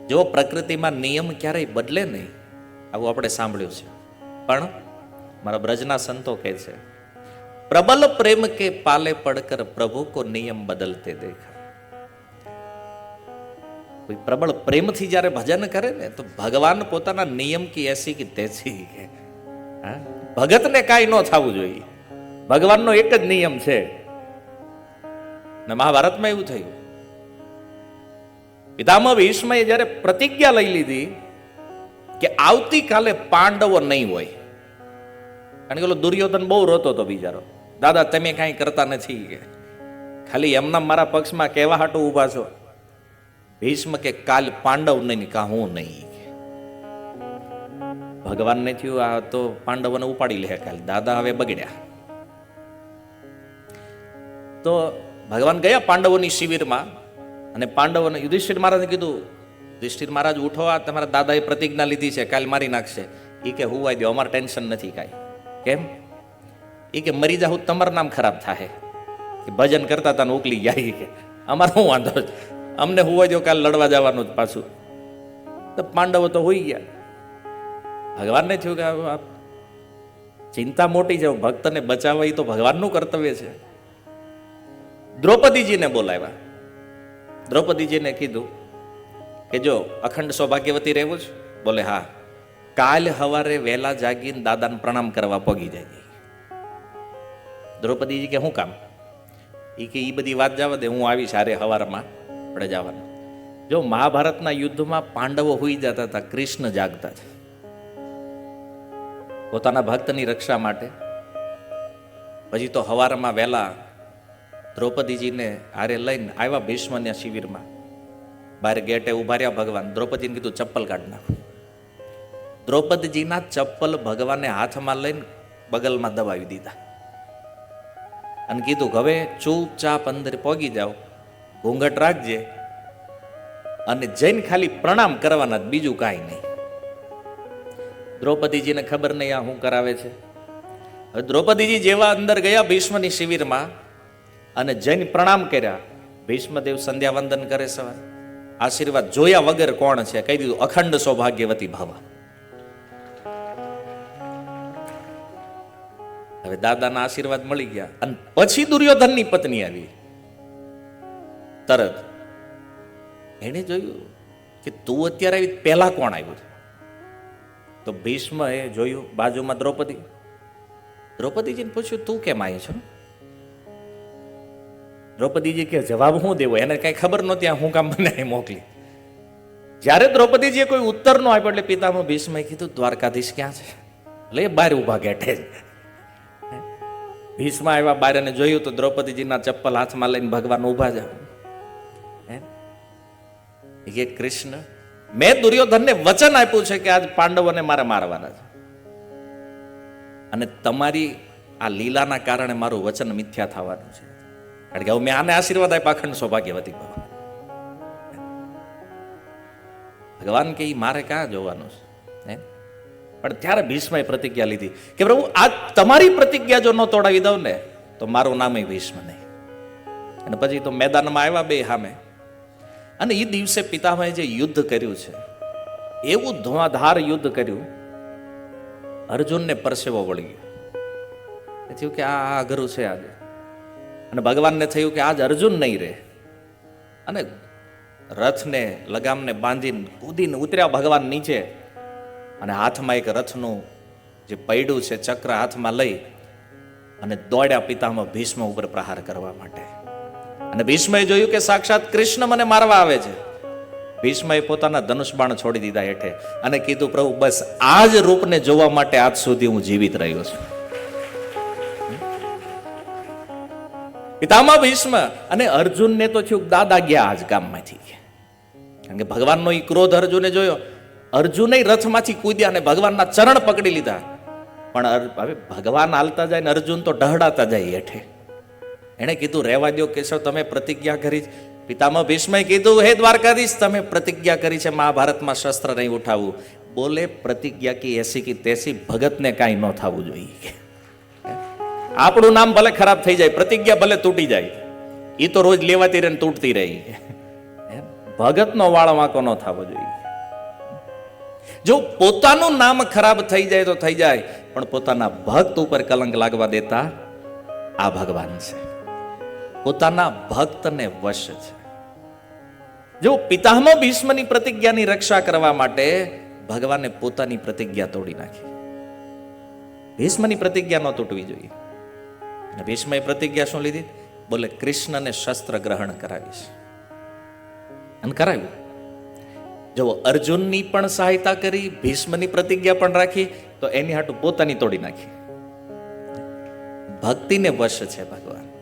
જો પ્રકૃતિમાં નિયમ ક્યારેય બદલે નહીં, આવું આપણે સાંભળ્યું છે. પણ મારા બ્રજના સંતો કહે છે, પ્રબલ પ્રેમ કે પાલે પડકર પ્રભુ કો નિયમ બદલતે દેખા. કોઈ પ્રબળ પ્રેમથી જ્યારે ભજન કરે ને તો ભગવાન પોતાના નિયમ કી એસી કી તેસી કે ભગતને કાંઈ ન થવું જોઈએ. ભગવાનનો એક જ નિયમ છે. ને મહાભારતમાં એવું થયું, પિતામહ ભીષ્મએ જ્યારે પ્રતિજ્ઞા લઈ લીધી કે આવતીકાલે પાંડવો નહીં હોય, કારણ કે દુર્યોધન બહુ રોતો હતો બિચારો, દાદા તમે કાંઈ કરતા નથી કે ખાલી એમના મારા પક્ષમાં કહેવા હાટું ઊભા છો. ભીષ્મ કે કાલ પાંડવ નહીં કા હું નહીં. ભગવાન ને થયું આ તો પાંડવોને ઉપાડી લે કાલ, દાદા હવે બગડ્યા. તો ભગવાન ગયા પાંડવોની શિબિરમાં અને પાંડવોને યુધિષ્ઠિર મહારાજે કીધું, યુધિષ્ઠિર મહારાજ ઉઠો, આ તમારા દાદાએ પ્રતિજ્ઞા લીધી છે, કાલ મારી નાખશે. એ કે હું વાય દો, અમારે ટેન્શન નથી કાંઈ. કેમ? એ કે મરી જાઉં તમારું નામ ખરાબ થાય, ભજન કરતા હતા ને ઉકલી જાય, કે અમારે શું વાંધો, અમને હુવા દો, કાલ લડવા જવાનું જ પાછું. તો પાંડવો તો હોઈ ગયા. ભગવાનને થયું કે આ ચિંતા મોટી છે, ભક્તને બચાવવા એ તો ભગવાનનું કર્તવ્ય છે. દ્રૌપદીજીને બોલાવ્યા. દ્રૌપદીજીને કીધું કે જો અખંડ સૌભાગ્યવતી રહેવું છે, બોલે હા, કાલ સવારે વહેલા જાગીને દાદાને પ્રણામ કરવા પગી જાય. દ્રૌપદીજી કે શું કામ? એ કે એ બધી વાત જવા દે, હું આવીશ હારે સવારમાં આપણે જવાનું. જો મહાભારતના યુદ્ધમાં પાંડવો હોઈ જતા હતા, કૃષ્ણ જાગતા છે પોતાના ભક્તની રક્ષા માટે. પછી તો સવારમાં વહેલા દ્રૌપદીજીને હારે લઈને આવ્યા ભીષ્મના શિબિરમાં. બહાર ગેટે ઉભા રહ્યા ભગવાન. દ્રૌપદીને કીધું ચપ્પલ કાઢ નાખો. દ્રૌપદીજીના ચપ્પલ ભગવાને હાથમાં લઈને બગલમાં દબાવી દીધા અને કીધું હવે ચૂપચાપ અંદર પોગી જાઓ, ઘૂંઘટ રાખજે અને જઈને ખાલી પ્રણામ કરવાના, બીજું કાંઈ નહીં. દ્રૌપદીજીને ખબર નહીં આ શું કરાવે છે. હવે દ્રૌપદીજી જેવા અંદર ગયા ભીષ્મની શિબિરમાં અને જઈને પ્રણામ કર્યા, ભીષ્મદેવ સંધ્યા વંદન કરે સવાર, આશીર્વાદ જોયા વગર કોણ છે કહી દીધું, અખંડ સૌભાગ્યવતી ભવ. હવે દાદાના આશીર્વાદ મળી ગયા. અને પછી દુર્યોધનની પત્ની આવી. તરત એને જોયું કે તું અત્યારે આવી, પહેલા કોણ આવ્યું? તો ભીષ્મ એ જોયું બાજુમાં દ્રૌપદી. દ્રૌપદીજીને પૂછ્યું તું કેમ આવી છો? દ્રૌપદીજી કે જવાબ શું દેવો, એને કઈ ખબર નહોતી આ હું કામ મને મોકલી. જ્યારે દ્રૌપદીજીએ કોઈ ઉત્તર નો આપ્યો એટલે પિતામહ ભીષ્મએ કીધું દ્વારકાધીશ ક્યાં છે? એટલે બહાર ઉભા ગેઠે જ. ભીષ્મ આવ્યા બહાર અને જોયું તો દ્રૌપદીજીના ચપ્પલ હાથમાં લઈને ભગવાન ઉભા છે. કૃષ્ણ, મેં દુર્યોધનને વચન આપ્યું છે કે આજ પાંડવોને મારે મારવાના છે, અને તમારી આ લીલાના કારણે મારું વચન મિથ્યા થવાનું છે. કારણ કે હવે મેં આને આશીર્વાદ આપ્યા અખંડ સૌભાગ્યવતી ભવ. ભગવાન કે મારે ક્યાં જોવાનું છે? પણ ત્યારે ભીષ્મએ પ્રતિજ્ઞા લીધી કે પ્રભુ આ તમારી પ્રતિજ્ઞા જો ન તોડાવી દઉં ને તો મારું નામ ભીષ્મ નહીં. અને પછી તો મેદાનમાં આવ્યા બે સામે. અને એ દિવસે પિતામહે જે યુદ્ધ કર્યું છે એવું ધુઆધાર યુદ્ધ કર્યું, અર્જુનને પરસેવો વળી ગયો. થયું કે આ અઘરું છે આજે. અને ભગવાનને થયું કે આજ અર્જુન નહીં રહે. અને રથને લગામને બાંધીને કૂદીને ઉતર્યા ભગવાન નીચે, અને હાથમાં એક રથનું જે પૈડું છે ચક્ર હાથમાં લઈ અને દોડ્યા પિતામહ ભીષ્મ ઉપર પ્રહાર કરવા માટે. અને ભીષ્મએ જોયું કે સાક્ષાત કૃષ્ણ મને મારવા આવે છે. ભીષ્મએ પોતાના ધનુષ બાણ છોડી દીધા હેઠે અને કીધું પ્રભુ બસ આ જ રૂપને જોવા માટે આજ સુધી હું જીવિત રહ્યો છું. પિતામહ ભીષ્મ અને અર્જુનને તો થયું દાદા ગયા આજ ગામમાંથી, કારણ કે ભગવાનનો એ ક્રોધ અર્જુને જોયો. અર્જુને રથમાંથી કૂદ્યા અને ભગવાનના ચરણ પકડી લીધા. પણ હવે ભગવાન હાલતા જાય ને અર્જુન તો ડહડાતા જાય હેઠે. એને કીધું રહેવા દો કેશવ, તમે પ્રતિજ્ઞા કરી. પિતામહ ભીષ્મએ કીધું હે દ્વારકાધીશ તમે પ્રતિજ્ઞા કરી છે મહાભારતમાં શસ્ત્ર નહીં ઉઠાવવું. બોલે પ્રતિજ્ઞા કી એસી કી તેસી, ભગતને કાંઈ ન થવું જોઈએ. આપણું નામ ભલે ખરાબ થઈ જાય, પ્રતિજ્ઞા ભલે તૂટી જાય, એ તો રોજ લેવાતી રહે તૂટતી રહી. ભગતનો વાળ વાંકો ન થવો જોઈએ. જો પોતાનું નામ ખરાબ થઈ જાય તો થઈ જાય, પણ પોતાના ભક્ત ઉપર કલંક લાગવા દેતા આ ભગવાન છે. પોતાના ભક્તને વશ છે. જો પિતામહ ભીષ્મની પ્રતિજ્ઞાની રક્ષા કરવા માટે ભગવાને પોતાની પ્રતિજ્ઞા તોડી નાખી. ભીષ્મની પ્રતિજ્ઞા ન તૂટવી જોઈએ. અને ભીષ્મએ પ્રતિજ્ઞા શું લીધી? બોલે કૃષ્ણને શસ્ત્ર ગ્રહણ કરાવીશ. અને કરાવ્યું. જો અર્જુનની પણ સહાયતા કરી, ભીષ્મની પ્રતિજ્ઞા પણ રાખી, તો એની હાટુ પોતાની તોડી નાખી. ભક્તિને વશ છે ભગવાન.